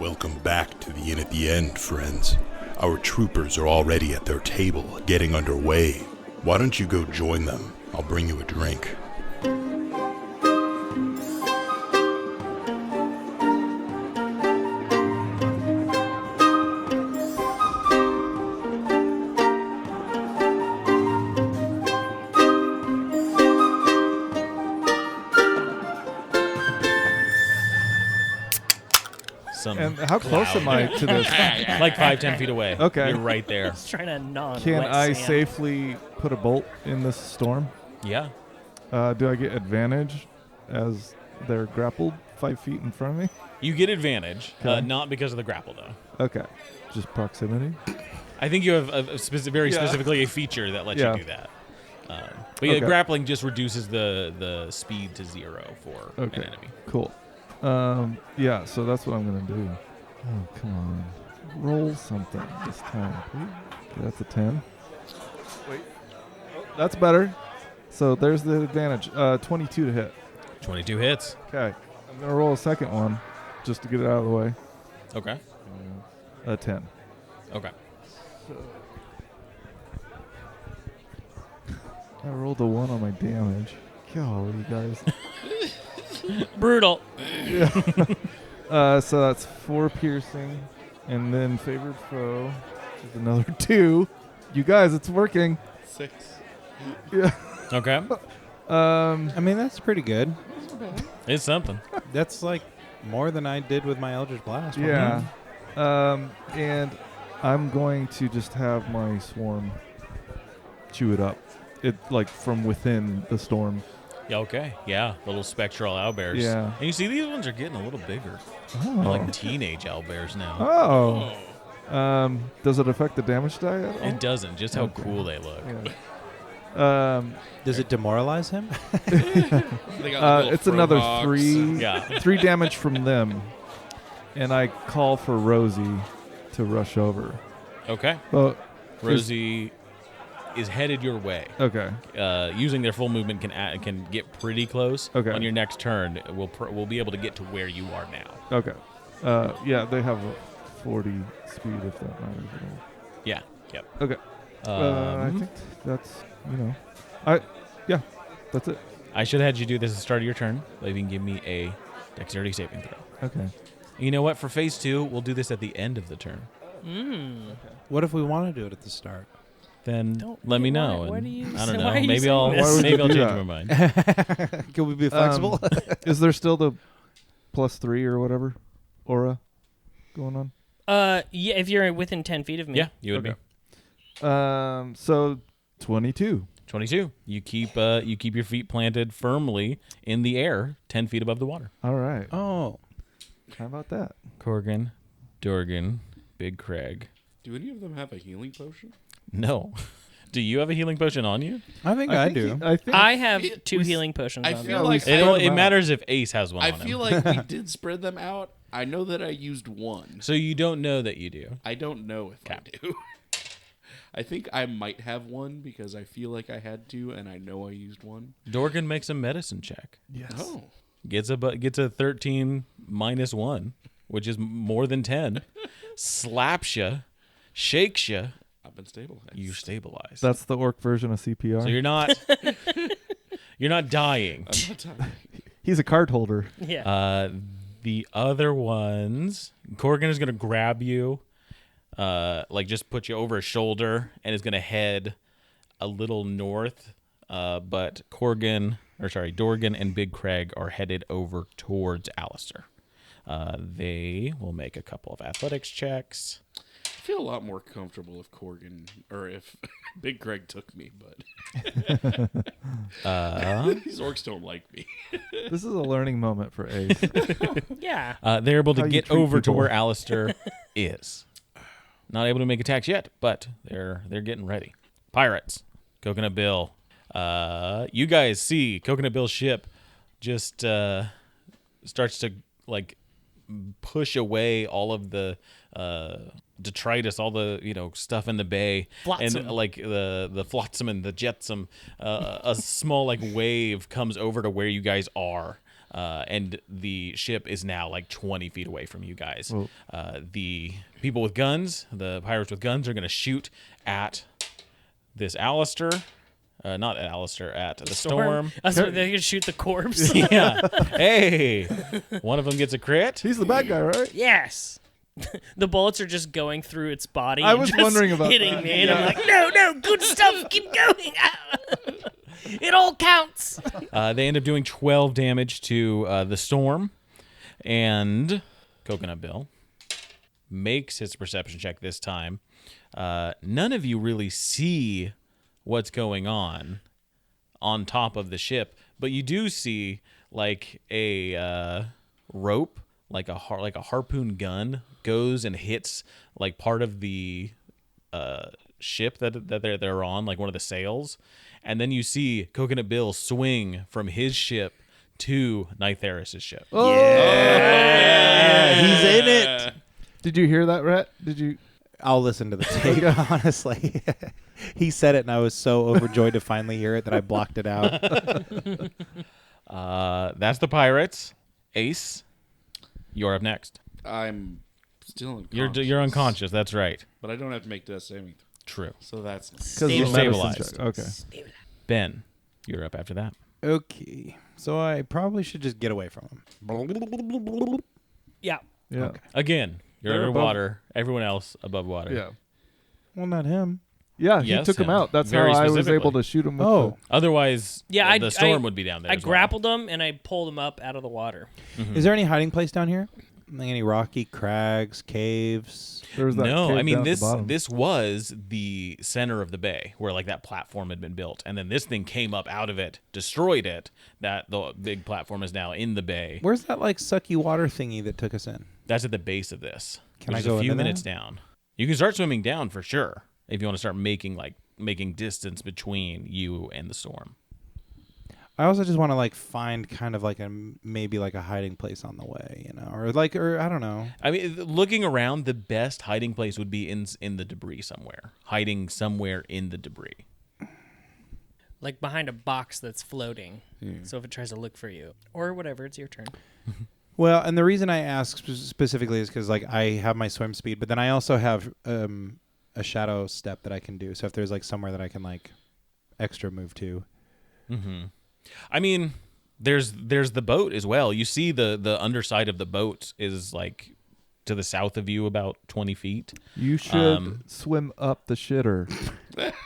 Welcome back to the Inn at the End, friends. Our troopers are already at their table, getting underway. Why don't you go join them? I'll bring you a drink. And how close am I to this? Like 5-10 feet away. Okay. You're right there. Just trying to gnaw on Can wet I sand. safely put a bolt in this storm? Yeah. Do I get advantage as they're grappled 5 feet in front of me? You get advantage, Okay. not because of the grapple, though. Okay. Just proximity? I think you have very specifically a feature that lets you do that. But yeah, Okay. grappling just reduces the speed to 0 for an enemy. Cool. Yeah, so that's what I'm going to do. Oh, come on. Roll something this time, please. Okay, that's a 10. Wait. Oh, that's better. So there's the advantage. 22 to hit. 22 hits. Okay. I'm going to roll a second one just to get it out of the way. Okay. A 10. Okay. I rolled a 1 on my damage. Golly, guys. Brutal. So that's 4 piercing, and then favored foe, which is another 2. You guys, it's working. 6. Yeah. Okay. I mean, that's pretty good. It's something. That's like more than I did with my Eldritch Blast. Yeah. And I'm going to just have my swarm chew it up. It like from within the storm. Yeah, okay. Yeah, little spectral owlbears. Yeah. And you see these ones are getting a little bigger. Oh. They're like teenage owlbears now. Oh. Does it affect the damage die at all? It doesn't, just how Okay. cool they look. Yeah. Does it demoralize him? It's another 3. Yeah. 3 damage from them. And I call for Rosie to rush over. Okay. Well, Rosie is headed your way. okay. Using their full movement can get pretty close. Okay. On your next turn, we'll be able to get to where you are now. Okay. Yeah, they have a 40 speed if that matters at all. Yeah. Yep. Okay. I think that's, that's it. I should have had you do this at the start of your turn, but you can give me a dexterity saving throw. Okay. You know what? For phase 2, we'll do this at the end of the turn. What if we want to do it at the start? Then let me know. Why and do you I don't say- know. why are you Maybe saying I'll this? Why would you change do my that? mind. Can we be flexible? Is there still the +3 or whatever aura going on? Yeah, if you're within 10 feet of me. Yeah, you would be. So 22. 22. You keep your feet planted firmly in the air, 10 feet above the water. All right. Oh. How about that? Corgan, Dorgan, Big Craig. Do any of them have a healing potion? No. Do you have a healing potion on you? I think I do. I have 2 healing potions I on feel me. like It matters if Ace has one I on him. feel like we did spread them out. I know that I used 1. So you don't know that you do. I don't know if I do. I think I might have 1 because I feel like I had to, and I know I used 1. Dorgan makes a medicine check. Yes. Oh. Gets a 13 minus 1, which is more than 10. Slaps you, shakes you. I've been stabilized. You stabilize. That's the orc version of CPR. So you're not dying. I'm not tired. He's a card holder. Yeah. The other ones, Corgan is gonna grab you, just put you over his shoulder, and is gonna head a little north. But Dorgan and Big Craig are headed over towards Alastair. They will make a couple of athletics checks. I feel a lot more comfortable if Corgan or if Big Craig took me, but these orcs don't like me. This is a learning moment for Ace. Yeah. They're able to How you get treat over to people. where Alastair is. Not able to make attacks yet, but they're getting ready. Pirates, Coconut Bill. You guys see Coconut Bill's ship just starts to push away all of the detritus, all the stuff in the bay, Flotsam. and the flotsam and the jetsam. A small wave comes over to where you guys are. and the ship is now like 20 feet away from you guys. Whoa. The people with guns, the pirates with guns, are going to shoot at this Alastair. Not at Alastair, at the storm. That's what they're gonna shoot the corpse. Yeah. Hey, one of them gets a crit. He's the bad guy, right? Yes. The bullets are just going through its body. I and was just wondering about hitting that. me, and I'm like, no, good stuff. Keep going. It all counts. They end up doing 12 damage to the storm, and Coconut Bill makes his perception check this time. None of you really see what's going on top of the ship, but you do see like a rope, like a harpoon gun goes and hits like part of the ship that they're on, like one of the sails, and then you see Coconut Bill swing from his ship to Nytheris' ship. Oh, Yeah, he's in it. Did you hear that, Rhett? Did you? I'll listen to the tape, honestly. He said it, and I was so overjoyed to finally hear it that I blocked it out. That's the pirates. Ace, you're up next. I'm still unconscious. You're unconscious. That's right. But I don't have to make death saving throw. True. So that's nice. Because You're stabilized. stabilized. Okay. Ben, you're up after that. Okay. So I probably should just get away from him. Yeah. Yeah. Okay. Again, you're They're underwater. Everyone else above water. Yeah. Well, not him. Yeah, he Yes, took him him. out. That's Very how I was specifically. able to shoot him with Oh. Otherwise, Yeah, the storm would be down there. I as well. grappled him and I pulled him up out of the water. Is there any hiding place down here? Like any rocky crags, caves? There was that No, cave I mean down at the this bottom. this was the center of the bay where like that platform had been built, and then this thing came up out of it, destroyed it. That the big platform is now in the bay. Where's that like sucky water thingy that took us in? That's at the base of this. Can which I go is a few into minutes that? down? You can start swimming down for sure if you want to start making distance between you and the storm. I also just want to like find kind of like maybe like a hiding place on the way, or I don't know. I mean, looking around, the best hiding place would be in the debris somewhere, hiding somewhere in the debris. Like behind a box that's floating. So if it tries to look for you. Or whatever, it's your turn. Well, and the reason I ask specifically is because like I have my swim speed, but then I also have a shadow step that I can do. So if there's like somewhere that I can like extra move to. Mm-hmm. I mean, there's the boat as well. You see the underside of the boat is like to the south of you about 20 feet. You should swim up the shitter.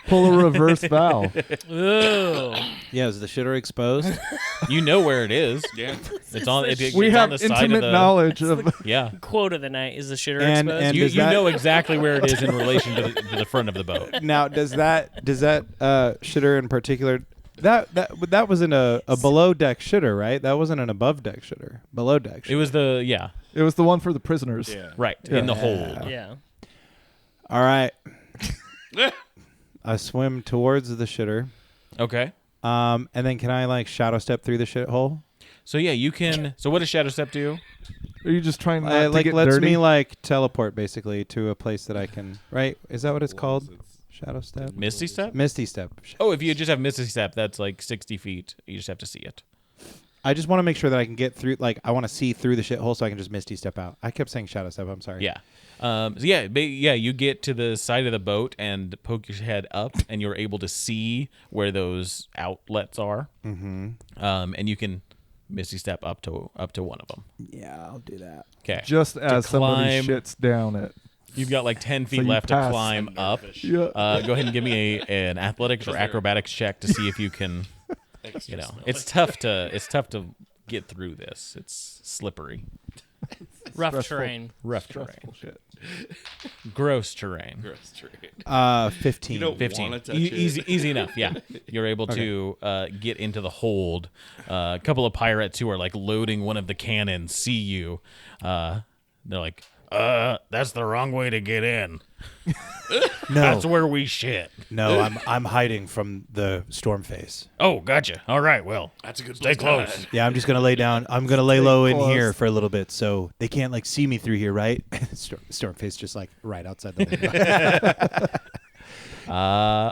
Pull a reverse valve. Ooh. Yeah, is the shitter exposed? You know where it is. Yeah. It's on. It's We on have the side intimate of the, knowledge of. Yeah. Quote of the night is the shitter And- exposed. and- You does that- know exactly where it is in relation to the front of the boat. Now, does that shitter in particular? That was in a below deck shitter, right? That wasn't an above deck shitter. Below deck shitter. It was the It was the one for the prisoners. Yeah. right Yeah. in the hold. Yeah. All right. I swim towards the shitter. Okay. And then can I like shadow step through the shithole? So yeah, you can. So what does Shadow Step do? Are you just trying not to Like get lets dirty? me like teleport basically to a place that I can. Right? Is that what it's called? Shadow step. Misty Step? Misty step. Oh, if you just have Misty Step, that's like 60 feet. You just have to see it. I just want to make sure that I can get through. Like I want to see through the shithole so I can just misty step out. I kept saying shadow step. I'm sorry. Yeah. So yeah, you get to the side of the boat and poke your head up, and you're able to see where those outlets are. Mm-hmm. And you can Misty Step up to one of them. Yeah, I'll do that. Okay. just as somebody climb- shits down it. You've got like 10 feet you left to pass. climb up. Yeah. Go ahead and give me an athletics or acrobatics check to see if you can. It's tough to get through this. It's slippery, Rough Stressful. terrain. rough terrain, Stressful shit. gross terrain. Gross trade. 15. You don't 15. want to touch it. Easy enough. Yeah, you're able to get into the hold. A couple of pirates who are like loading one of the cannons see you. They're like, that's the wrong way to get in. No, That's where we shit. no, I'm hiding from the storm face. Oh, gotcha. All right, well, That's a good stay place to close. hide. Yeah, I'm just gonna lay down. I'm gonna lay low in close. here for a little bit, so they can't like see me through here, right? Storm face just like right outside the window.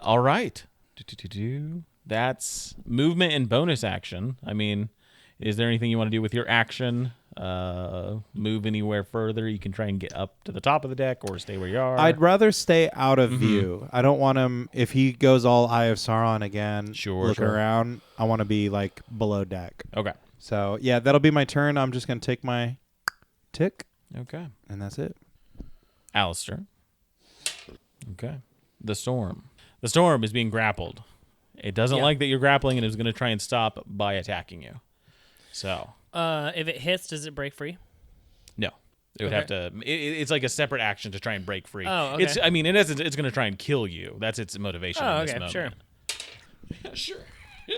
All right. That's movement and bonus action. I mean, Is there anything you want to do with your action? Move anywhere further? You can try and get up to the top of the deck or stay where you are. I'd rather stay out of view. I don't want him, if he goes all Eye of Sauron again, looking around, I want to be like below deck. Okay. So, yeah, that'll be my turn. I'm just going to take my tick. Okay. And that's it. Alastair. Okay. The Storm. The Storm is being grappled. It doesn't like that you're grappling and is going to try and stop by attacking you. So. If it hits, does it break free? No. It would have to. It's like a separate action to try and break free. Oh, okay. I mean, in essence, it's going to try and kill you. That's its motivation in this moment. Sure. Sure.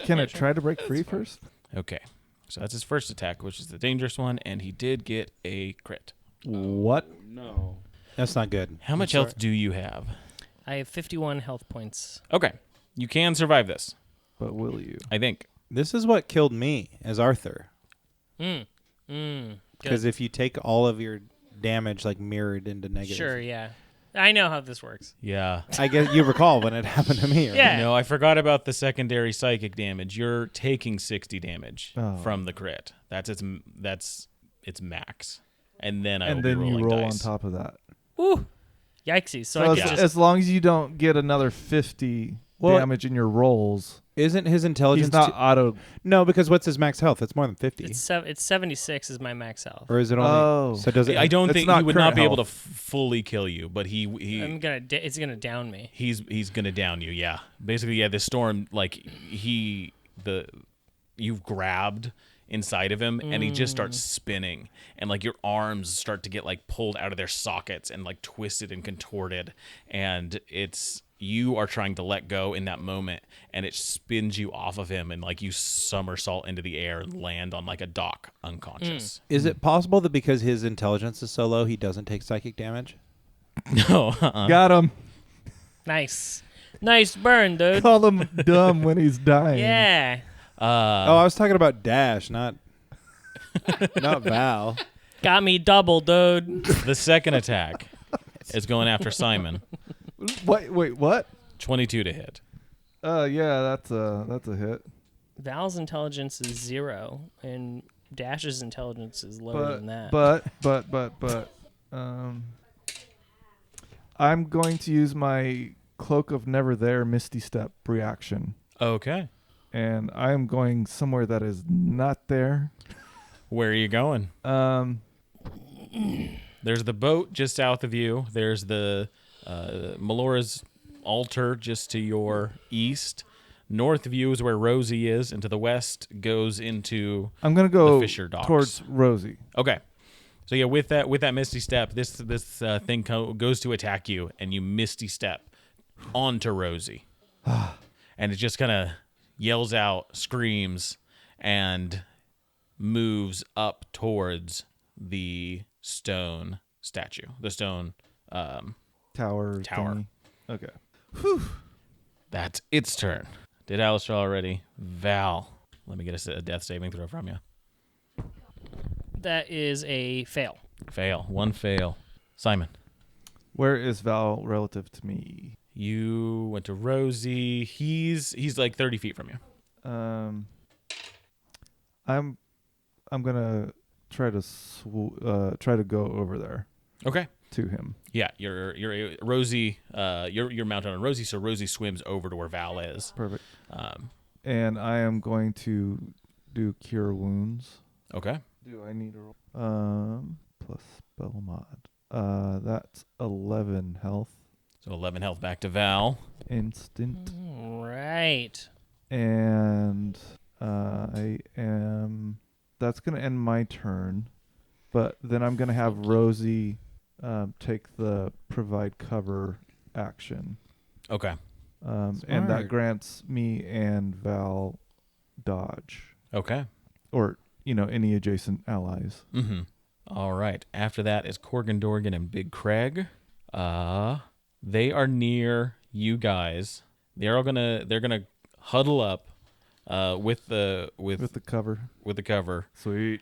Can it try to break free first? Okay. So that's his first attack, which is the dangerous one, and he did get a crit. What? No. That's not good. How much health do you have? I have 51 health points. Okay. You can survive this, But will you? I think. This is what killed me as Arthur. Good. Because if you take all of your damage like mirrored into negative. Sure, yeah. I know how this works. Yeah. I guess you recall when it happened to me. Right? Yeah. No, I forgot about the secondary psychic damage. You're taking 60 damage from the crit. That's its max. And then I will be you rolling roll dice. on top of that. Ooh. Yikesies. So So I as, could just... as long as you don't get another 50 damage in your rolls, Isn't his intelligence... he's not auto... No, because what's his max health? It's more than 50. It's 76 is my max health. Or is it only... Oh. So does it... I don't It's think not he would not current be able to health. fully kill you, but It's gonna down me. he's gonna down you. Yeah, basically, yeah. The storm, like you've grabbed inside of him, and he just starts spinning, and like your arms start to get like pulled out of their sockets and like twisted and contorted, and you are trying to let go in that moment, and it spins you off of him, and like you somersault into the air and land on like a dock unconscious. Is it possible that because his intelligence is so low, he doesn't take psychic damage? No, Got him. Nice burn, dude. Call him dumb when he's dying. Yeah. I was talking about Dash, not Val. Got me double, dude. the second attack is going after Simon. Wait, what? 22 to hit. Yeah, that's a hit. Val's intelligence is 0, and Dash's intelligence is lower than that. But I'm going to use my Cloak of Never There Misty Step reaction, Okay. and I am going somewhere that is not there. Where are you going? There's the boat just south of you. There's the Melora's altar just to your east. North of you is where Rosie is, and to the west goes into I'm gonna go the Fisher Docks. towards Rosie. Okay. So yeah, with that Misty Step, this thing goes to attack you, and you Misty Step onto Rosie. And it just kind of yells out, screams, and moves up towards the stone statue, the stone Tower. Tower. Thingy. Okay. That's its turn. Did Alastair already? Val, let me get a death saving throw from you. That is a fail. Fail. One fail. Simon. Where is Val relative to me? You went to Rosie. He's like 30 feet from you. I'm gonna try to go over there Okay. to him. Yeah, you're Rosie. You're mounted on Rosie, so Rosie swims over to where Val is. Perfect. And I am going to do Cure Wounds. Okay. Do I need a roll? Plus spell mod. That's 11 health. So 11 health back to Val. Instant. Right. And I am... That's going to end my turn. But then I'm going to have Rosie take the provide cover action. Okay. And that grants me and Val dodge. Okay. Or, any adjacent allies. Mm-hmm. All right. After that is Corgan Dorgan and Big Craig. They are near you guys. They're gonna huddle up with the cover. With the cover. Sweet.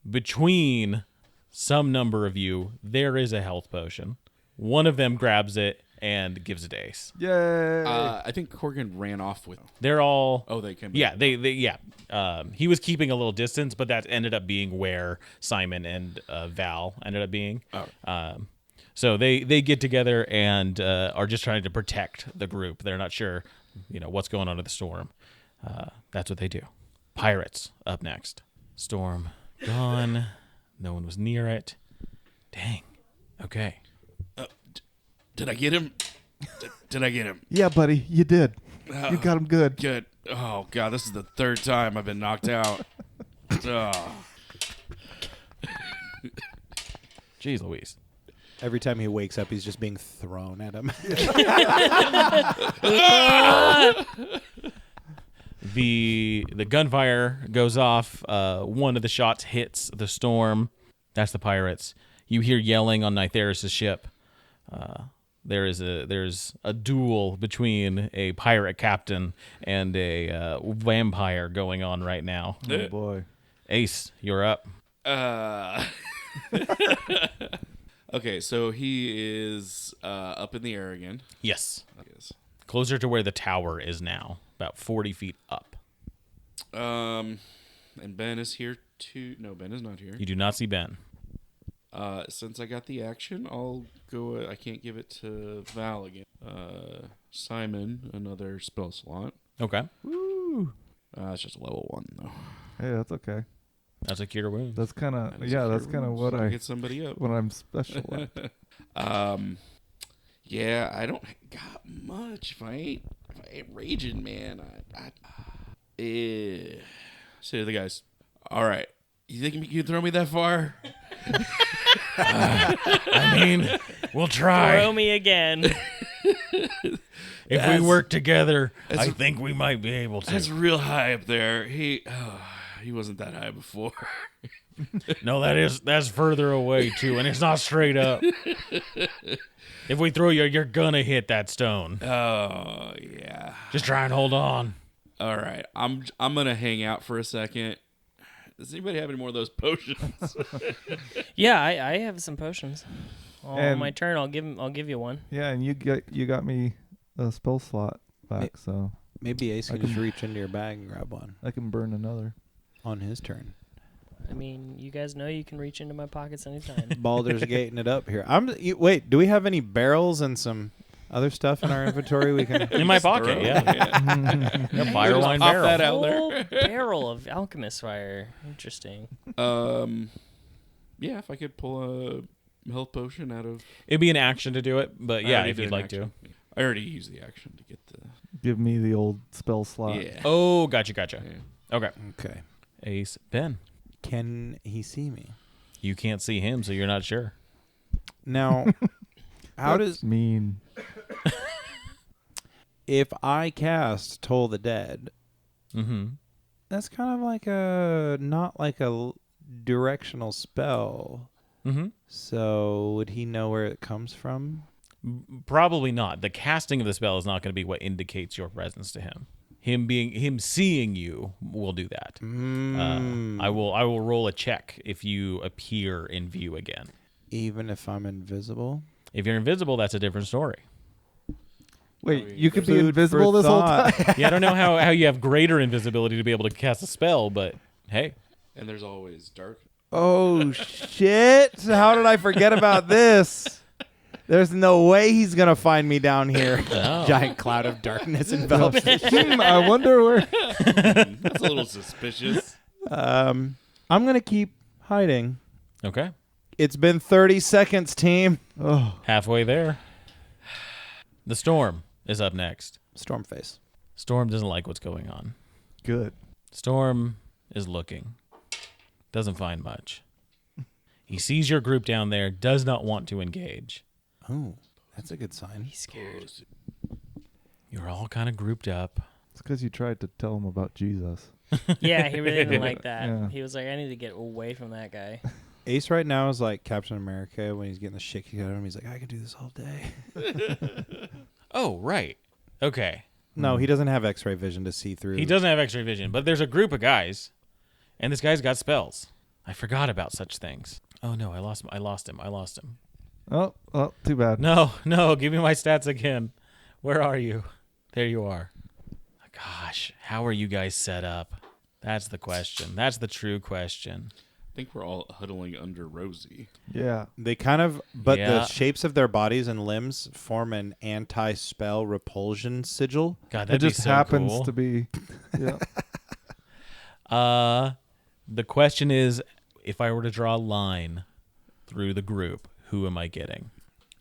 Between some number of you, there is a health potion. One of them grabs it and gives it to Ace. Yay! I think Corgan ran off with. They're all. Oh, they came. Yeah, they. He was keeping a little distance, but that ended up being where Simon and Val ended up being. Oh. So they get together and are just trying to protect the group. They're not sure, what's going on with the storm. That's what they do. Pirates up next. Storm gone. No one was near it. Dang. Okay. Did I get him? Did I get him? Yeah, buddy, you did. You got him good. Good. Oh God, this is the third time I've been knocked out. Oh. Jeez Louise. Every time he wakes up, he's just being thrown at him. The gunfire goes off. One of the shots hits the storm. That's the pirates. You hear yelling on Nytheris' ship. There's a duel between a pirate captain and a vampire going on right now. Oh boy. Ace, you're up. Okay, so he is up in the air again. Yes. Yes. Closer to where the tower is now, about 40 feet up. And Ben is here too. No, Ben is not here. You do not see Ben. Since I got the action, I'll go. I can't give it to Val again. Simon, another spell slot. Okay. Woo. It's just a level 1 though. Hey, that's okay. That's a cure wound. That's kind of That is yeah. a That's cure kind of wound, what so I get somebody up. when I'm special at. Yeah, I don't got much. If I ain't raging, man, say to the guys, all right, you think you can throw me that far? I mean, we'll try. Throw me again. If we work together, I think we might be able to. That's real high up there. He wasn't that high before. No, that's further away too, and it's not straight up. If we throw you, you're gonna hit that stone. Oh yeah. Just try and hold on. All right, I'm gonna hang out for a second. Does anybody have any more of those potions? Yeah, I have some potions. On And- my turn, I'll give you one. Yeah, and you got me a spell slot back, so Maybe Ace I can just reach into your bag and grab one I can burn another. on his turn. I mean, you guys know you can reach into my pockets anytime. Baldur's gating it up here. Wait, do we have any barrels and some other stuff in our inventory we can? In my pocket, yeah. A fire wine Pop barrel. that out there. Whole barrel of alchemist fire. Interesting. Yeah, if I could pull a health potion out of. It'd be an action to do it, but I yeah, already if did you'd an like action. to. I already used the action to get the. Give me the old spell slot. Yeah. Oh, gotcha. Yeah. Okay. Okay. Ace, Ben. Can he see me? You can't see him, so you're not sure. Now, how That's does mean? if I cast Toll the Dead? Mm-hmm. That's kind of like not like a directional spell. Mm-hmm. So would he know where it comes from? Probably not. The casting of the spell is not going to be what indicates your presence to him. Him seeing you will do that. I will roll a check if you appear in view again. Even if I'm invisible? If you're invisible, that's a different story. Wait, you could be Food invisible for this whole thought. time? Yeah, I don't know how you have greater invisibility to be able to cast a spell, but hey. And there's always dark. Oh, shit. How did I forget about this? There's no way he's going to find me down here. Oh. Giant cloud of darkness envelops me. I wonder where. That's a little suspicious. I'm going to keep hiding. Okay. It's been 30 seconds, team. Oh, Halfway there. The storm is up next. Stormface. Storm doesn't like what's going on. good. Storm is looking. Doesn't find much. He sees your group down there, does not want to engage. Oh, that's a good sign. He's scared. You're all kind of grouped up. It's because you tried to tell him about Jesus. Yeah, he really didn't like that. Yeah. He was like, I need to get away from that guy. Ace right now is like Captain America when he's getting the shit kicked out of him. He's like, I can do this all day. Oh, right. Okay. No, he doesn't have X-ray vision to see through. He doesn't have X-ray vision, but there's a group of guys, and this guy's got spells. I forgot about such things. Oh no, I lost him. Oh, too bad. No, give me my stats again. Where are you? There you are. Gosh, how are you guys set up? That's the question. That's the true question. I think we're all huddling under Rosie. Yeah. They kind of, but Yeah. the shapes of their bodies and limbs form an anti-spell repulsion sigil. God, It that'd just be so happens cool. to be. Yeah. The question is, if I were to draw a line through the group, who am I getting?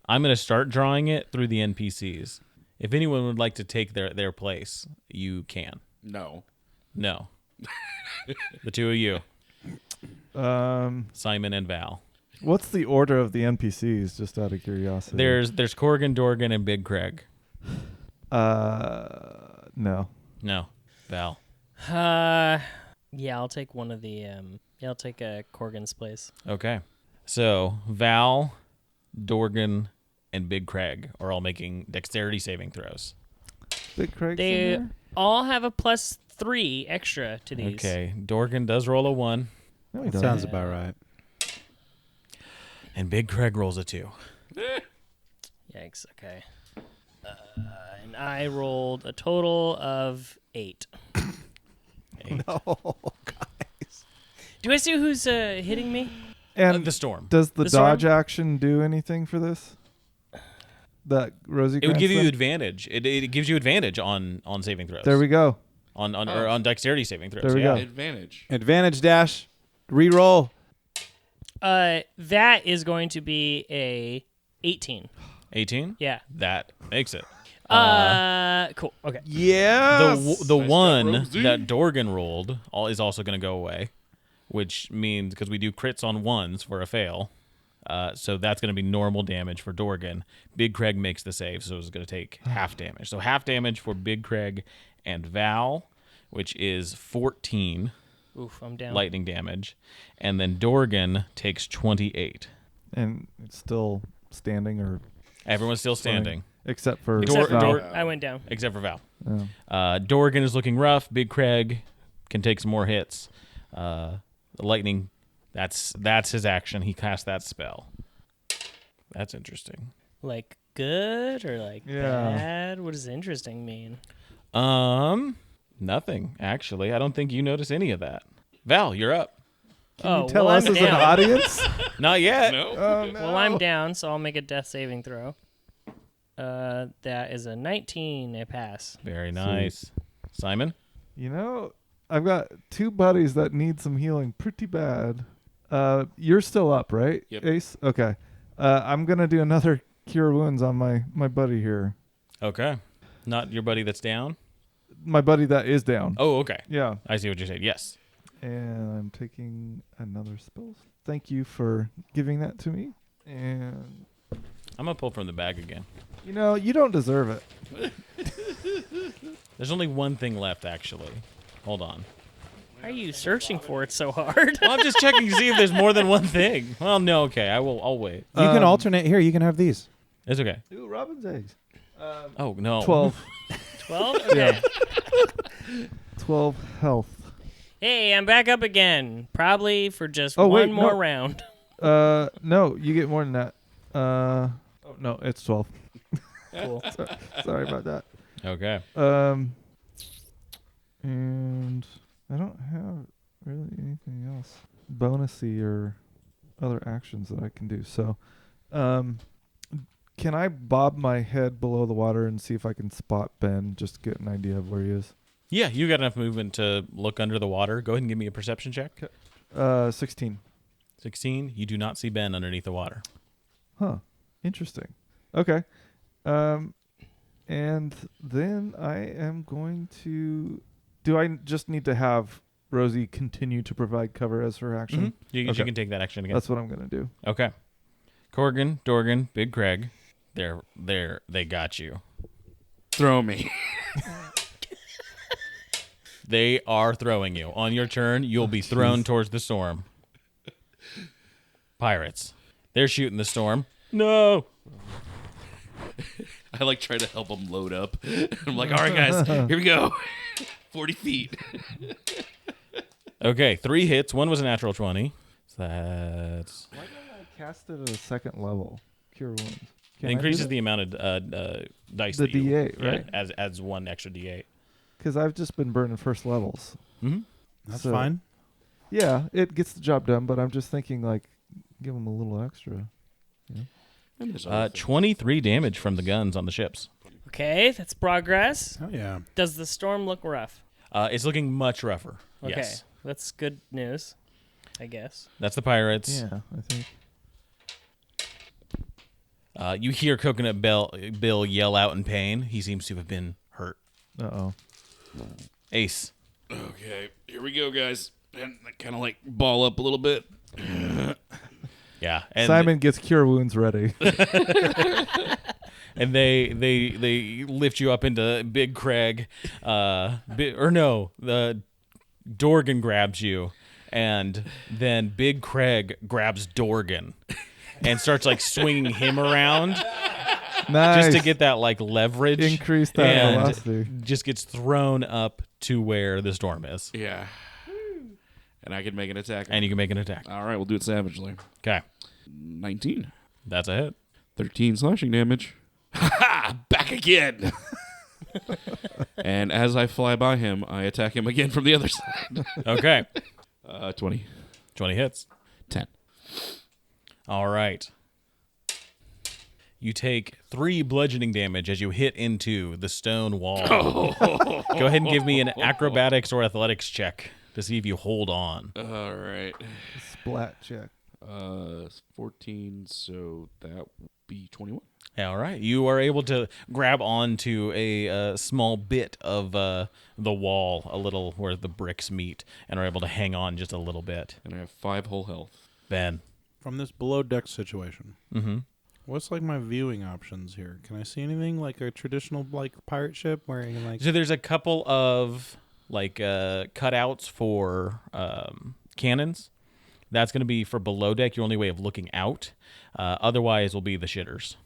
I'm going to start drawing it through the NPCs. If anyone would like to take their place, you can. No. No. The two of you, Simon and Val. What's the order of the NPCs? Just out of curiosity. There's Corgan, Dorgan, and Big Craig. No. No, Val. Yeah, I'll take one of the. I'll take Corgan's place. Okay. So Val, Dorgan, and Big Craig are all making dexterity saving throws. Big Craig's They in all have a +3 extra to these. Okay. Dorgan does roll a 1, there? No, he That doesn't. sounds about right. and Big Craig rolls a 2. Yikes. Okay. And I rolled a total of 8. 8. Oh, guys. Do I see who's hitting me? And The storm. does the The storm? dodge action do anything for this? That Rosie. It would grants give you them? advantage. It gives you advantage on saving throws. There we go. on dexterity saving throws. There we yeah. go. Advantage. Advantage dash. Reroll. That is going to be a 18. 18. Yeah. That makes it. Cool. Okay. Yeah. The Nice job, one Rosie. that Dorgan rolled is also going to go away, which means because we do crits on ones for a fail, so that's going to be normal damage for Dorgan. Big Craig makes the save, so it's going to take half damage. So half damage for Big Craig and Val, which is 14 Oof, I'm down. lightning damage, and then Dorgan takes 28. And it's still standing or Everyone's still standing except for Except for Val. Dor- I went down. except for Val. Yeah. Dorgan is looking rough. Big Craig can take some more hits. The lightning, that's his action. He cast that spell. That's interesting. Like good or like Yeah. bad? What does interesting mean? Nothing actually. I don't think you notice any of that. Val, you're up. Oh, Tell well, us I'm as an down. audience. Not yet. No. Oh no. Well, I'm down, so I'll make a death saving throw. That is a 19. I pass. Very nice. Simon? You know, I've got two buddies that need some healing pretty bad. You're still up, right, Yep. Ace? Okay. I'm gonna do another cure wounds on my buddy here. Okay. Not your buddy that's down? My buddy that is down. Oh, okay. Yeah. I see what you're saying. Yes. And I'm taking another spell. Thank you for giving that to me. And I'm going to pull from the bag again. you know, you don't deserve it. There's only one thing left, actually. Hold on. Why are you searching for it so hard? Well, I'm just checking to see if there's more than one thing. Well, no, okay. I'll wait. You can alternate here. You can have these. It's okay. Ooh, robin's eggs. Oh, no. 12. 12? Okay. 12 health. Hey, I'm back up again. Probably for just Oh, one wait, more no. round. No, you get more than that. Oh, no, it's 12. Cool. Sorry about that. Okay. And I don't have really anything else bonusy or other actions that I can do. So, can I bob my head below the water and see if I can spot Ben, just to get an idea of where he is? Yeah, you got enough movement to look under the water. Go ahead and give me a perception check. 16. 16. You do not see Ben underneath the water. Huh. Interesting. Okay. And then I am going to... Do I just need to have Rosie continue to provide cover as her action? You Okay. can take that action again. That's what I'm going to do. Okay. Corgan, Dorgan, Big Craig. They got you. Throw me. They are throwing you. On your turn, you'll be thrown towards the storm. Pirates. They're shooting the storm. No. I like try to help them load up. I'm like, all right, guys, here we go. 40 feet. Okay, 3 hits. One was a natural 20. So that's... Why did I cast it at a second level? cure wounds. It increases the amount of dice. The that you, D8, right? Adds one extra D8. Because I've just been burning first levels. Mm-hmm. That's So- fine. Yeah, it gets the job done, but I'm just thinking like, give them a little extra. And there's other things. 23 damage from the guns on the ships. Okay, that's progress. Oh yeah. Does the storm look rough? It's looking much rougher. Okay, Yes. that's good news, I guess. That's the pirates. Yeah, I think. You hear Coconut Bill yell out in pain. He seems to have been hurt. Uh-oh. Ace. Okay, here we go, guys. And I kind of like ball up a little bit. Yeah. And Simon gets cure wounds ready. and they lift you up into Big Craig. The Dorgan grabs you, and then Big Craig grabs Dorgan and starts like swinging him around Nice. just to get that like leverage. Increase that and velocity. just gets thrown up to where the storm is. Yeah. And I can make an attack. And you can make an attack. All right, we'll do it savagely. Okay. 19. That's a hit. 13 slashing damage. Ha! Back again. And as I fly by him, I attack him again from the other side. Okay. 20. 20 hits. 10. All right. You take 3 bludgeoning damage as you hit into the stone wall. Go ahead and give me an acrobatics or athletics check to see if you hold on. All right. Splat check. 14, so that would be 21. All right. You are able to grab onto a small bit of the wall, a little where the bricks meet, and are able to hang on just a little bit. And I have 5 whole health. Ben. From this below deck situation, Mm-hmm. what's like my viewing options here? Can I see anything like a traditional like pirate ship where you can like? So there's a couple of like cutouts for cannons. That's going to be for below deck. Your only way of looking out. Otherwise, will be the shitters.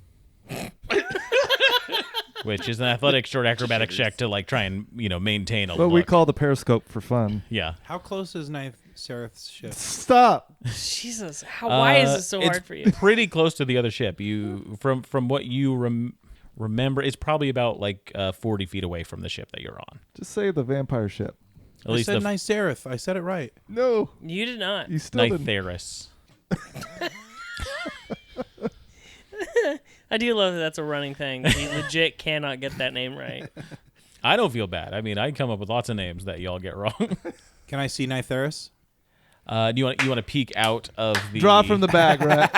Which is an athletics or acrobatics check to like try and maintain a What look. we call the periscope for fun. Yeah. How close is Ninth Sereth's ship? Stop. Jesus, why is this so it's hard for you? Pretty close to the other ship. You from what you remember, it's probably about like 40 feet away from the ship that you're on. Just say the vampire ship. At I least said the Ninth Sereth. I said it right. No, You did not. you still didn't. Nytheris. I do love that that's a running thing. You legit cannot get that name right. I don't feel bad. I mean, I come up with lots of names that y'all get wrong. Can I see Nytheris? Do you want to peek out of the Draw from the bag, right?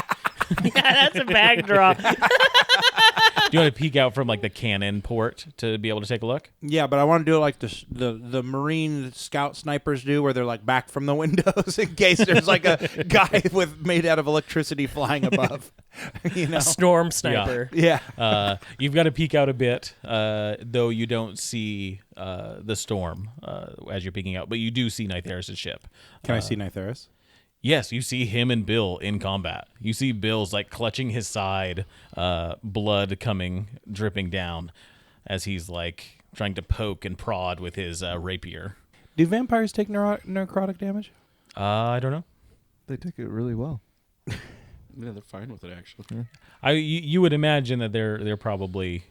Yeah, that's a bag draw. Do you want to peek out from like the cannon port to be able to take a look? Yeah, but I want to do it like the Marine scout snipers do, where they're like back from the windows in case there's like a guy made out of electricity flying above. You know? A storm sniper. Yeah. You've got to peek out a bit, though you don't see the storm as you're peeking out, but you do see Nytheris' ship. Can I see Nytheris? Yes, you see him and Bill in combat. You see Bill's like clutching his side, blood dripping down as he's like trying to poke and prod with his rapier. Do vampires take necrotic damage? I don't know. They take it really well. Yeah, they're fine with it, actually. You would imagine that they're probably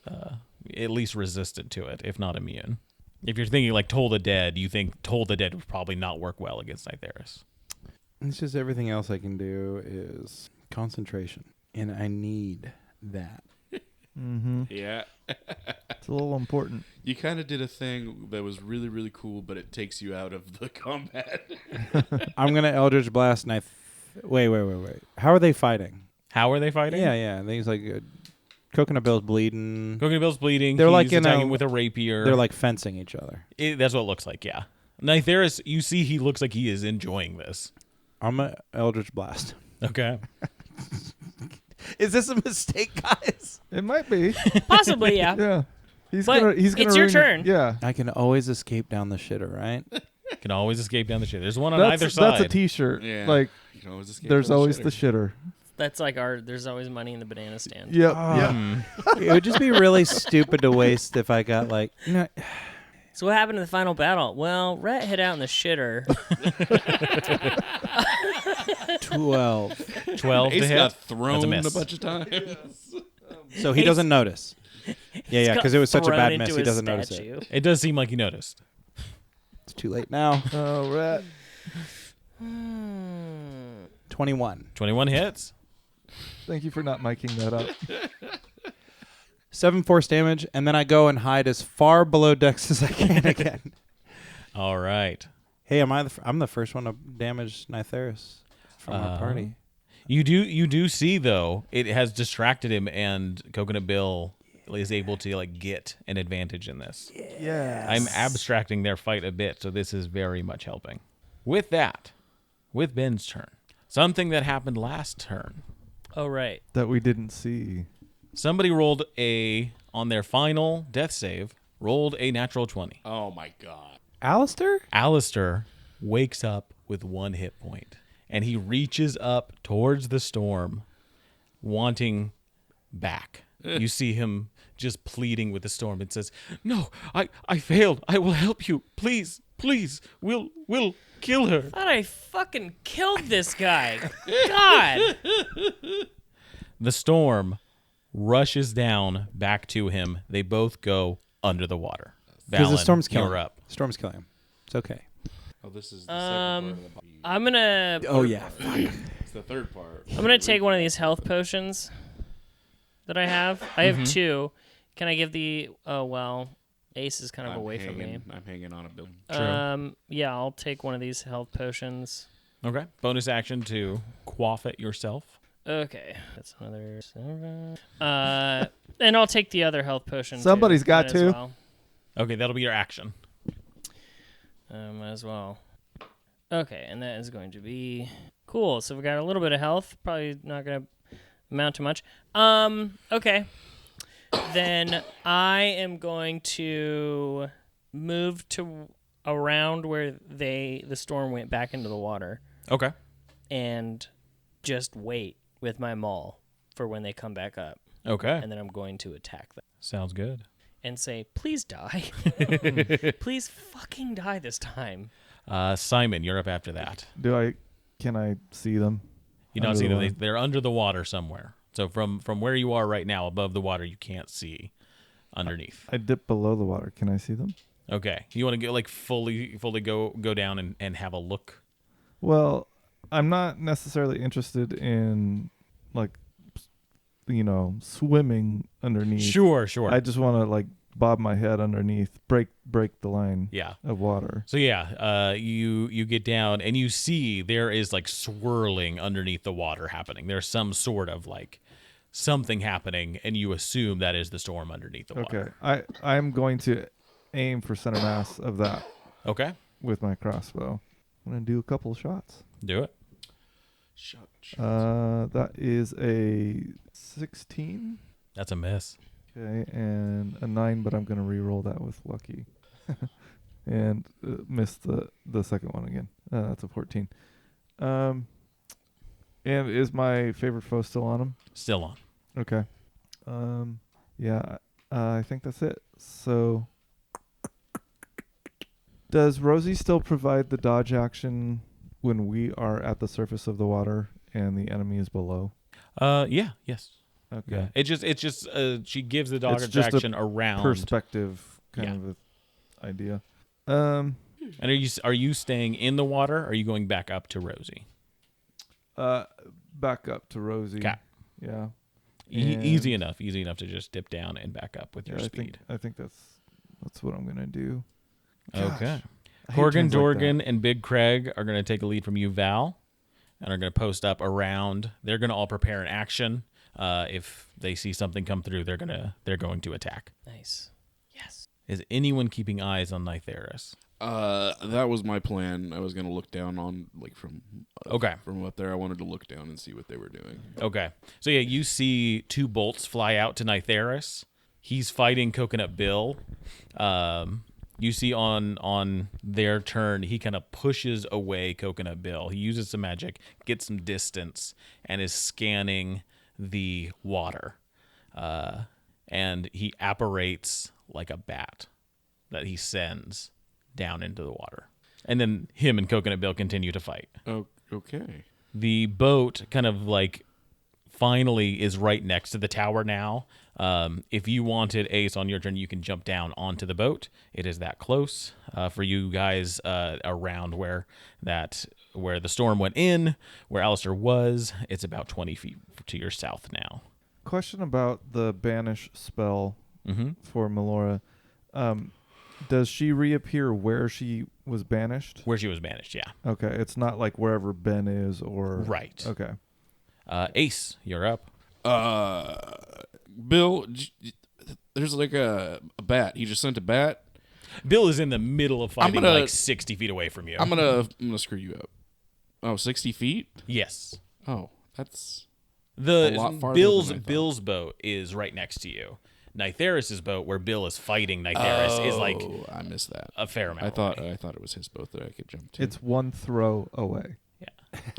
at least resistant to it, if not immune. If you're thinking like Toll the Dead, you think Toll the Dead would probably not work well against Nytheris. It's just everything else I can do is concentration, and I need that. Mm-hmm. Yeah. It's a little important. You kind of did a thing that was really, really cool, but it takes you out of the combat. I'm gonna Eldritch Blast Wait. How are they fighting? How are they fighting? Yeah. Things like Coconut Bill's bleeding. Coconut Bill's bleeding. They're He's like in attacking with a rapier. They're like fencing each other. That's what it looks like, yeah. Nytheris, you see he looks like he is enjoying this. I'm a Eldritch Blast. Okay. Is this a mistake, guys? It might be. Possibly, yeah. Yeah. He's But gonna it's your ruin turn. Yeah. I can always escape down the shitter, right? Can always escape down the shit. There's one on That's either side. a T-shirt. Yeah. Like You can always escape there's from always the shitter. shitter. That's like there's always money in the banana stand. Yep. Ah. It would just be really stupid to waste if I got like, So what happened in the final battle? Well, Rhett hit out in the shitter. 12. 12 to Ace hit. got That's thrown a a miss. bunch of times. So he doesn't notice. Yeah, because it was such a bad miss, he doesn't notice it. It does seem like you noticed. It's too late now. Oh, rat. 21. 21 hits. Thank you for not miking that up. 7 force damage, and then I go and hide as far below Dex as I can again. All right. Hey, I'm the first one to damage Nytheris from our party. You do see though it has distracted him, and Coconut Bill is able to like get an advantage in this. Yeah. I'm abstracting their fight a bit, so this is very much helping. With that, with Ben's turn, something that happened last turn. Oh, right. That we didn't see. Somebody rolled on their final death save, rolled a natural 20. Oh my god. Alastair? Alastair wakes up with 1 hit point, and he reaches up towards the storm, wanting back. You see him just pleading with the storm and says, "No, I failed. I will help you. Please, we'll kill her." Thought I fucking killed this guy. God. The storm rushes down back to him. They both go under the water. Because the Valen, storm's killing you're him. up. Storm's killing him. It's okay. Oh, this is the second part of the I'm gonna. Oh, yeah. It's the third part. I'm gonna take one of these health potions that I have. I have 2. Can I give the? Oh well, Ace is kind of away from me. I'm hanging on a bill. Yeah, I'll take one of these health potions. Okay. Bonus action to quaff it yourself. Okay, that's another 7. And I'll take the other health potion. Somebody's too. got Might as to. well. Okay, that'll be your action. Might as well. Okay, and that is going to be cool. So we got a little bit of health. Probably not gonna amount to much. Okay. Then I am going to move to around where the storm went back into the water Okay. and just wait with my maul for when they come back up. Okay. And then I'm going to attack them Sounds good. and say, "Please die. Please fucking die this time." Simon, you're up after that. Can I see them? You don't Under see the them. water. They're under the water somewhere. So from where you are right now, above the water, you can't see underneath. I dip below the water. Can I see them? Okay. You want to get like fully go down and have a look? Well, I'm not necessarily interested in swimming underneath. Sure. I just want to bob my head underneath, break the line Yeah. of water. So yeah, you get down and you see there is like swirling underneath the water happening. There's some sort of like something happening, and you assume that is the storm underneath the water. Okay. I'm going to aim for center mass of that Okay. with my crossbow. I'm going to do a couple of shots. Do it. Shut. That is a 16. That's a miss. Okay, and a 9, but I'm going to re-roll that with lucky. And miss the second one again. That's a 14. And is my favorite foe still on him? Still on. Okay. Yeah, I think that's it. So, does Rosie still provide the dodge action when we are at the surface of the water and the enemy is below? Yeah. Yes. Okay. Yeah. It's just she gives the dodge It's just a action around. Perspective kind of a idea. And are you staying in the water? Or are you going back up to Rosie? Back up to Rosie. Okay. Yeah. Easy enough to just dip down and back up with your Yeah, speed. I think that's what I'm gonna do. Okay. I hate Corgan, turns like Dorgan, that. and Big Craig are going to take a lead from you, Val, and are going to post up around. They're going to all prepare an action. If they see something come through, they're going to attack. Nice. Yes. Is anyone keeping eyes on Nytheris? That was my plan. I was gonna look down on from up there. I wanted to look down and see what they were doing. Okay. So yeah, you see 2 bolts fly out to Nytheris. He's fighting Coconut Bill. You see on their turn, he kind of pushes away Coconut Bill. He uses some magic, gets some distance, and is scanning the water. And he apparates like a bat that he sends down into the water. And then him and Coconut Bill continue to fight. Oh, okay. The boat kind of like finally is right next to the tower now. If you wanted Ace on your turn, you can jump down onto the boat. It is that close for you guys around where the storm went in, where Alastair was. It's about 20 feet to your south now. Question about the banish spell Mm-hmm. for Melora. Does she reappear where she was banished? Where she was banished, yeah. Okay, it's not like wherever Ben is or... Right. Okay. Ace, you're up. Bill, there's like a bat. He just sent a bat. Bill is in the middle of fighting like 60 feet away from you. I'm gonna screw you up. Oh, 60 feet? Yes. Oh, that's a lot farther than I thought. Bill's boat is right next to you. Nytheris' boat, where Bill is fighting Nytheris, is like I missed that. a fair amount. I thought away. it was his boat that I could jump to. It's one throw away.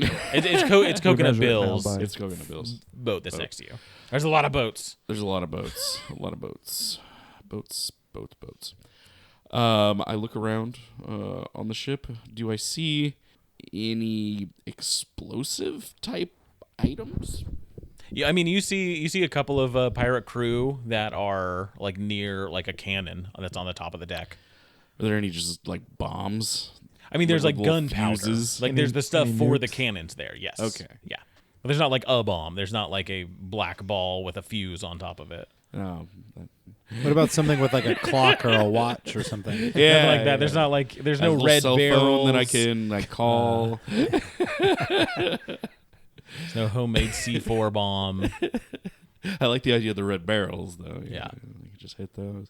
It's Coconut measure it now Bill's by- It's Coconut Bill's. boat that's next to you. There's a lot of boats. There's a lot of boats. Boats. I look around on the ship. Do I see any explosive type items? Yeah, I mean, you see a couple of pirate crew that are like near like a cannon that's on the top of the deck. Are there any just like bombs? I mean, there's like Little gunpowder. fuses? Like there's the stuff any for the nukes? cannons there. Yes. Okay. Yeah. But there's not like a bomb. There's not like a black ball with a fuse on top of it. Oh, What about something with like a clock or a watch or something? yeah, Nothing like that. There's not like there's I have a no little red cell barrels. phone that I can like call. There's no homemade C4 bomb. I like the idea of the red barrels, though. Yeah. You can just hit those.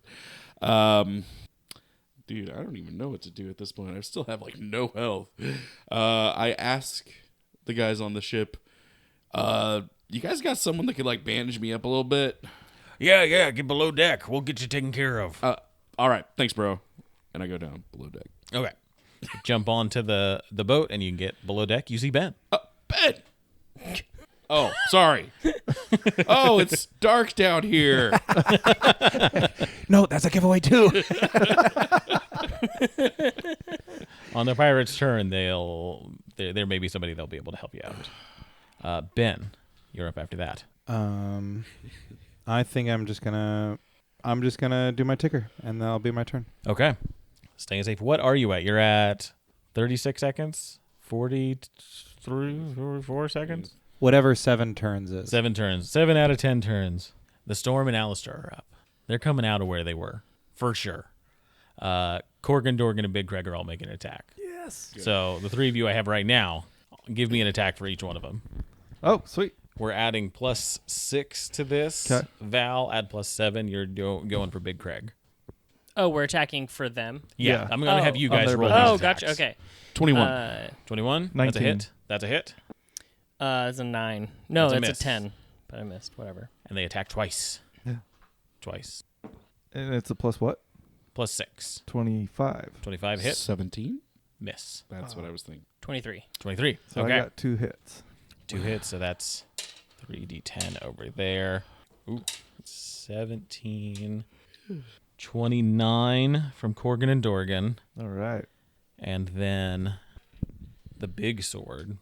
Dude, I don't even know what to do at this point. I still have, like, no health. I ask the guys on the ship, you guys got someone that could, like, bandage me up a little bit? Yeah, get below deck. We'll get you taken care of. All right. Thanks, bro. And I go down below deck. Okay. Jump onto the boat and you can get below deck. You see Ben. Ben! Oh, sorry. Oh, it's dark down here. No, that's a giveaway too. On the pirate's turn, there may be somebody that'll be able to help you out. Ben, you're up after that. I think I'm just gonna do my ticker, and that'll be my turn. Okay. Staying safe. What are you at? You're at 36 seconds? 43, 44 seconds? Whatever 7 turns is. 7 turns. 7 out of 10 turns. The Storm and Alastair are up. They're coming out of where they were, for sure. Corgan, Dorgan, and Big Craig are all making an attack. Yes. So the 3 of you I have right now, give me an attack for each one of them. Oh, sweet. We're adding +6 to this. 'Kay. Val, add +7. You're going for Big Craig. Oh, we're attacking for them. Yeah. Yeah. I'm going to have you On guys their roll behalf. these Oh, attacks. gotcha. Okay. 21. 21? 19. That's a hit. That's a hit. It's a 9. No, That's a it's miss. a 10. But I missed. Whatever. And they attack twice. Yeah. Twice. And it's a plus what? +6. 25. 25 hit. 17? Miss. That's what I was thinking. 23. 23. So okay. I got 2 hits. 2 hits, so that's 3d10 over there. Ooh, 17. 29 from Corgan and Dorgan. All right. And then the big sword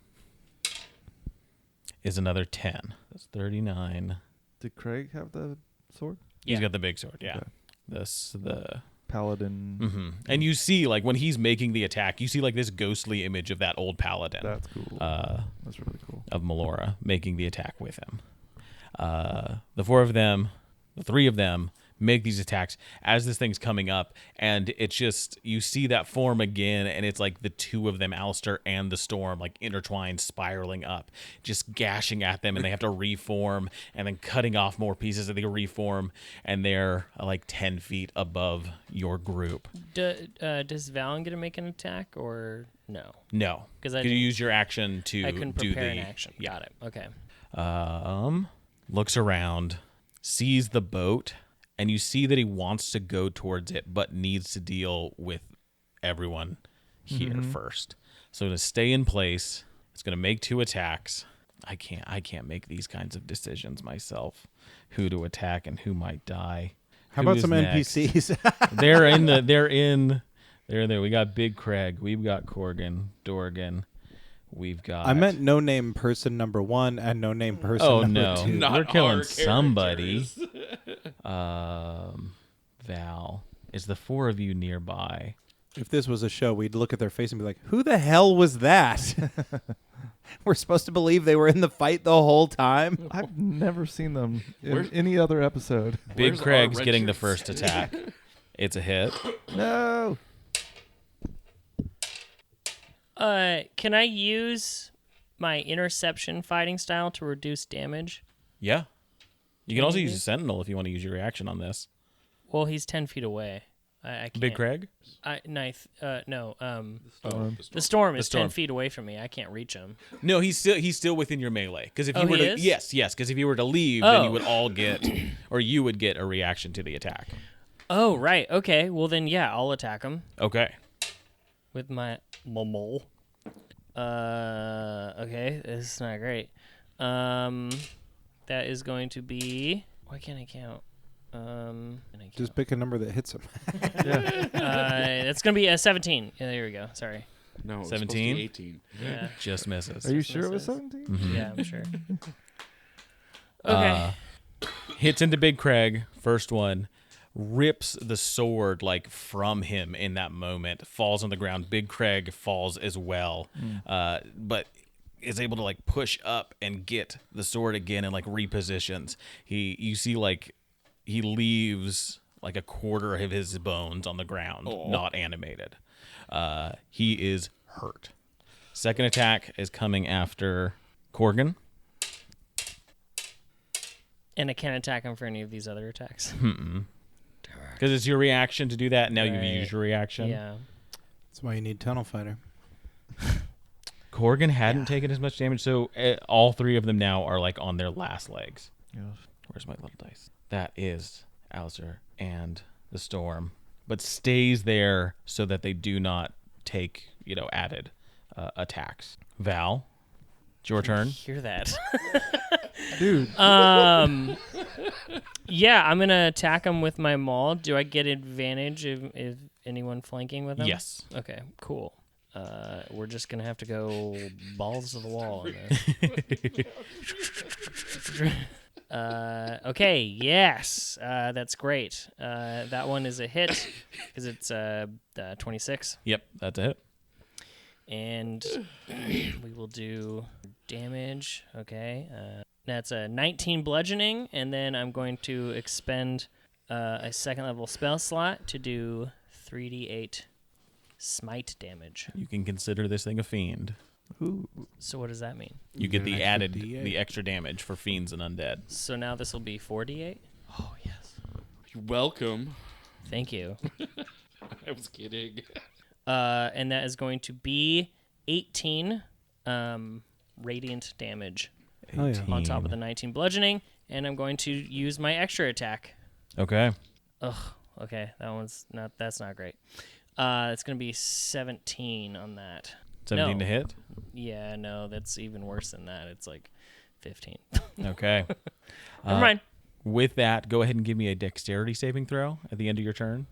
is another 10. That's 39. Did Craig have the sword? He's Yeah. got the big sword, yeah. Okay. The Paladin. hmm And you see, like, when he's making the attack, you see, like, this ghostly image of that old paladin. That's cool. That's really cool. Of Melora making the attack with him. The 4 of them, the 3 of them, make these attacks as this thing's coming up, and it's just, you see that form again, and it's like the 2 of them, Alastair and the Storm, like intertwined, spiraling up, just gashing at them, and they have to reform, and then cutting off more pieces as they reform, and they're like 10 feet above your group. Does Valen get to make an attack or no? No, 'Cause I you didn't- use your action to I couldn't do prepare the an action. Yeah. Got it. Okay. Looks around, sees the boat, and you see that he wants to go towards it, but needs to deal with everyone here first. So to stay in place, it's going to make 2 attacks. I can't make these kinds of decisions myself. Who to attack and who might die. How Who about is some next? NPCs? They're there. We got Big Craig. We've got Corgan, Dorgan. We've got. I meant no name person number 1 and no name person Oh number no, 2. Not we're killing our somebody. characters. Val, is the 4 of you nearby? If this was a show, we'd look at their face and be like, "Who the hell was that?" We're supposed to believe they were in the fight the whole time. I've never seen them in Where's- any other episode. Big Where's our Craig's red getting the shirts? first attack. It's a hit. No. Can I use my interception fighting style to reduce damage? Yeah. You can also you use do? a sentinel if you want to use your reaction on this. Well, he's 10 feet away. I can't. Big Craig? No. Oh, The storm is storm. 10 feet away from me. I can't reach him. No, he's still within your melee. Because if Oh, you were he to is? yes, because if you were to leave, then you Oh. would all get, or you would get a reaction to the attack. Oh, right. Okay. Well, then, yeah, I'll attack him Okay. with my mole. Okay. This is not great. That is going to be. Why can't I count? Can I count? Just pick a number that hits him. That's gonna be a 17. Yeah, there we go. Sorry. No, it's 17? 18. Yeah. Just misses. Are you sure it was misses. 17? Mhm. Yeah, I'm sure. Okay. Hits into Big Craig. First one. Rips the sword like from him in that moment. Falls on the ground. Big Craig falls as well. But is able to like push up and get the sword again and like repositions. You see like he leaves like a quarter of his bones on the ground, not animated. He is hurt. Second attack is coming after Corgan. And I can't attack him for any of these other attacks. Because it's your reaction to do that. Now you've Right. used your reaction. Yeah. That's why you need Tunnel Fighter. Corgan hadn't taken as much damage, so all 3 of them now are like on their last legs. Yeah. Where's my little dice? That is Alastair and the storm, but stays there so that they do not take, added attacks. Val, it's your turn. Hear that? Dude. Yeah, I'm gonna attack him with my maul. Do I get advantage if anyone flanking with him? Yes. Okay. Cool. We're just gonna have to go balls to the wall on this. Okay. Yes. That's great. That one is a hit because it's 26, Yep, that's a hit. and we will do damage. Okay. That's a 19 bludgeoning, and then I'm going to expend a second level spell slot to do 3d8 smite damage. You can consider this thing a fiend. Ooh. So what does that mean? You get An the extra added, D8. the extra damage for fiends and undead. So now this will be 4d8. Oh yes. You're welcome. Thank you. I was kidding. And that is going to be 18 radiant damage Oh, yeah. on top of the 19 bludgeoning, and I'm going to use my extra attack. Okay. Ugh. Okay, that's not great. It's gonna be 17 on that. 17 No. to hit. Yeah, no, that's even worse than that. It's like 15. Okay. Never mind. With that, go ahead and give me a dexterity saving throw at the end of your turn.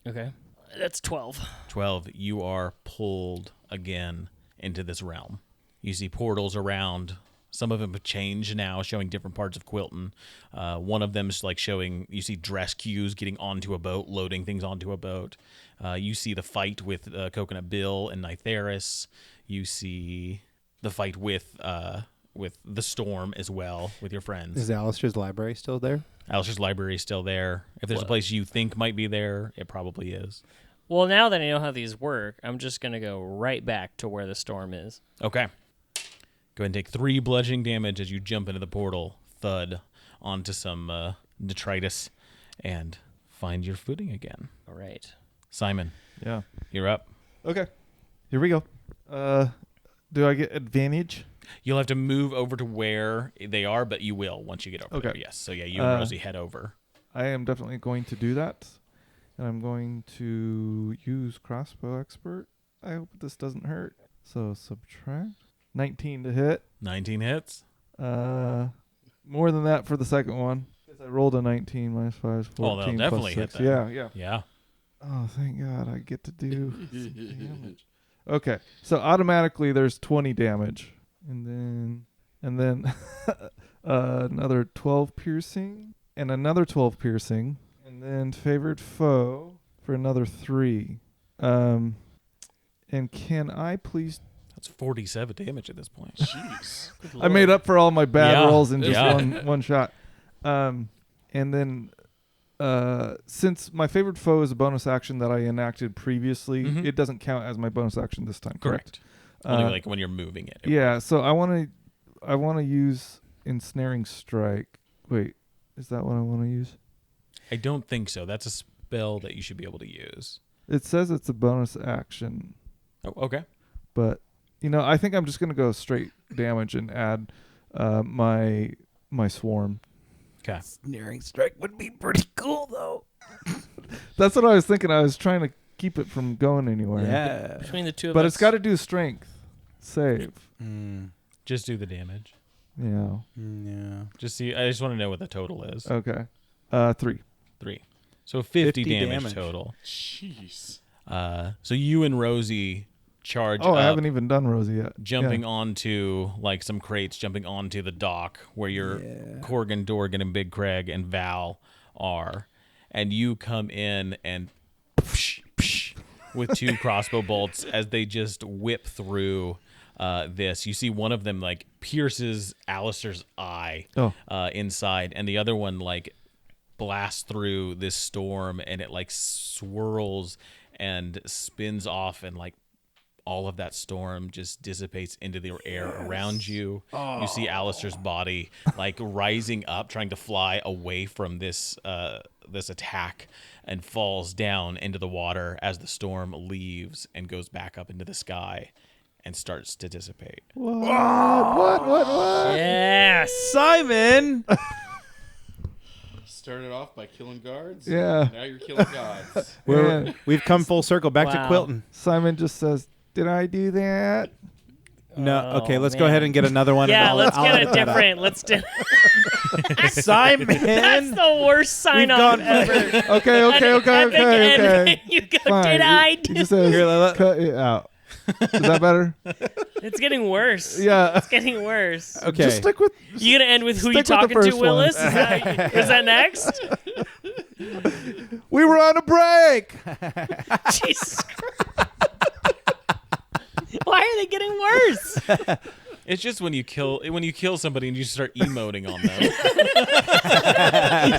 Okay. That's 12. 12. You are pulled again into this realm. You see portals around. Some of them have changed now, showing different parts of Quilton. One of them is like showing, you see dress cues getting onto a boat, loading things onto a boat. You see the fight with Coconut Bill and Nytheris. You see the fight with the storm as well, with your friends. Is Alastair's library still there? Alastair's library is still there. If there's a place you think might be there, it probably is. Well, now that I know how these work, I'm just going to go right back to where the storm is. Okay. Go ahead and take 3 bludgeoning damage as you jump into the portal, thud onto some detritus, and find your footing again. All right. Simon, Yeah. you're up. Okay. Here we go. Do I get advantage? You'll have to move over to where they are, but you will once you get over Okay. there. Yes. So, yeah, you and Uh, Rosie head over. I am definitely going to do that. And I'm going to use crossbow expert. I hope this doesn't hurt. So subtract 19 to hit. 19 hits. More than that for the second one. I rolled a 19 minus 5 is 14 Oh, they'll definitely plus hit 6. that. Yeah. Yeah. Oh, thank God I get to do some damage. Okay, so automatically there's 20 damage, and then another 12 piercing, and another 12 piercing, and then favored foe for another 3. And can I please? That's 47 damage at this point. Jeez. I made up for all my bad Yeah. rolls in just Yeah. one shot. And then since my favorite foe is a bonus action that I enacted previously, Mhm. it doesn't count as my bonus action this time. Correct. Only like when you're moving it. Yeah. So I want to use ensnaring strike. Wait, is that what I want to use? I don't think so. That's a spell that you should be able to use. It says it's a bonus action, Oh, okay. but I think I'm just gonna go straight damage and add my swarm. Okay. Snaring strike would be pretty cool, though. That's what I was thinking. I was trying to keep it from going anywhere. Yeah. Between the two of us. But it's got to do strength save. Just do the damage. Yeah. Yeah. Just see. I just want to know what the total is. Okay. 3. 3. So 50 damage damage. total. Jeez. So you and Rosie charge Oh, up, I haven't even done Rosie yet. jumping onto like some crates, jumping onto the dock where your Corgan, Dorgan, and Big Craig and Val are, and you come in and with 2 crossbow bolts as they just whip through this. You see one of them like pierces Alastair's eye inside, and the other one like blasts through this storm, and it like swirls and spins off, and like all of that storm just dissipates into the air around you. You see Alastair's body like rising up, trying to fly away from this attack, and falls down into the water as the storm leaves and goes back up into the sky and starts to dissipate. What? Yes. Simon! Started off by killing guards. Yeah. Now you're killing gods. Man, We've come full circle back to Wow. Quilton. Simon just says, "Did I do that?" No, Oh, okay, let's go man. ahead and get another one. Yeah, and let's I'll get edit a that out. different. Let's do. Simon! That's the worst sign off gone- ever. Okay. Okay. You go. Fine. Did I He do? just says, Here, let- "Cut it out." Is that better? It's getting worse. Yeah. It's getting worse. Okay. Just stick with. You gonna end with who you Stick with the talking to, first Willis? one. Is that next? We were on a break. Jesus Christ. Why are they getting worse? It's just when you kill somebody and you start emoting on them.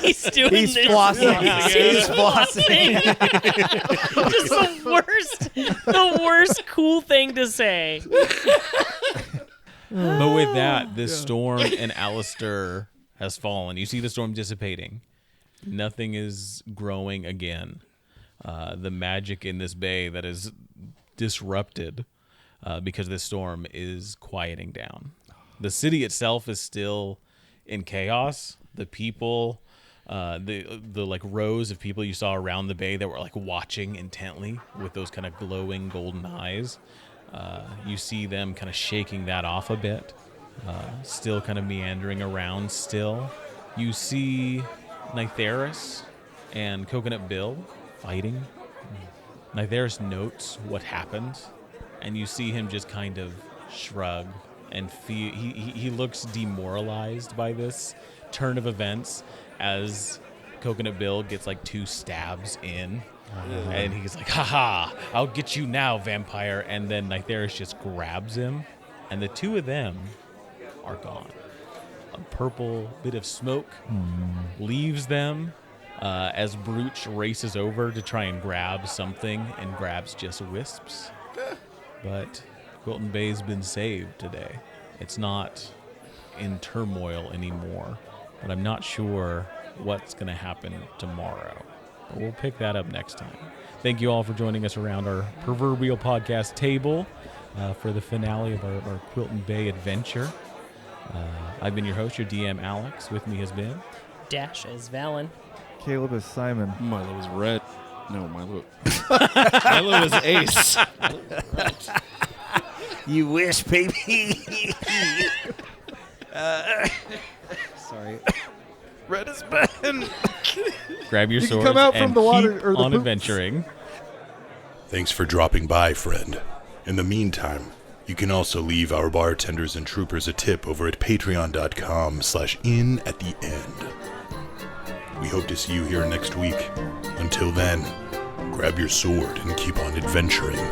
He's doing He's this. flossing. He's flossing. Just the worst cool thing to say. But with that, this storm and Alastair has fallen. You see the storm dissipating. Nothing is growing again. The magic in this bay that is disrupted because this storm is quieting down. The city itself is still in chaos. The people, the like rows of people you saw around the bay that were like watching intently with those kind of glowing golden eyes. You see them kind of shaking that off a bit, still kind of meandering around still. You see Nytheris and Coconut Bill fighting. Nytheris notes what happened, and you see him just kind of shrug and feel he looks demoralized by this turn of events as Coconut Bill gets like 2 stabs in. And he's like, haha, I'll get you now, vampire. And then Nytheris just grabs him, and the 2 of them are gone. A purple bit of smoke leaves them as Brooch races over to try and grab something and grabs just wisps. But Quilton Bay's been saved today. It's not in turmoil anymore, but I'm not sure what's going to happen tomorrow. But we'll pick that up next time. Thank you all for joining us around our proverbial podcast table for the finale of our Quilton Bay adventure. I've been your host, your DM, Alex. With me has been... Dash as Valen. Caleb is Simon. Milo is red. No, Milo. Milo is Ace. You wish, baby. Sorry. Red is Ben. Grab your You can swords come out from and the water keep or the on boots. adventuring. Thanks for dropping by, friend. In the meantime, you can also leave our bartenders and troopers a tip over at patreon.com/in@the-end. We hope to see you here next week. Until then, grab your sword and keep on adventuring.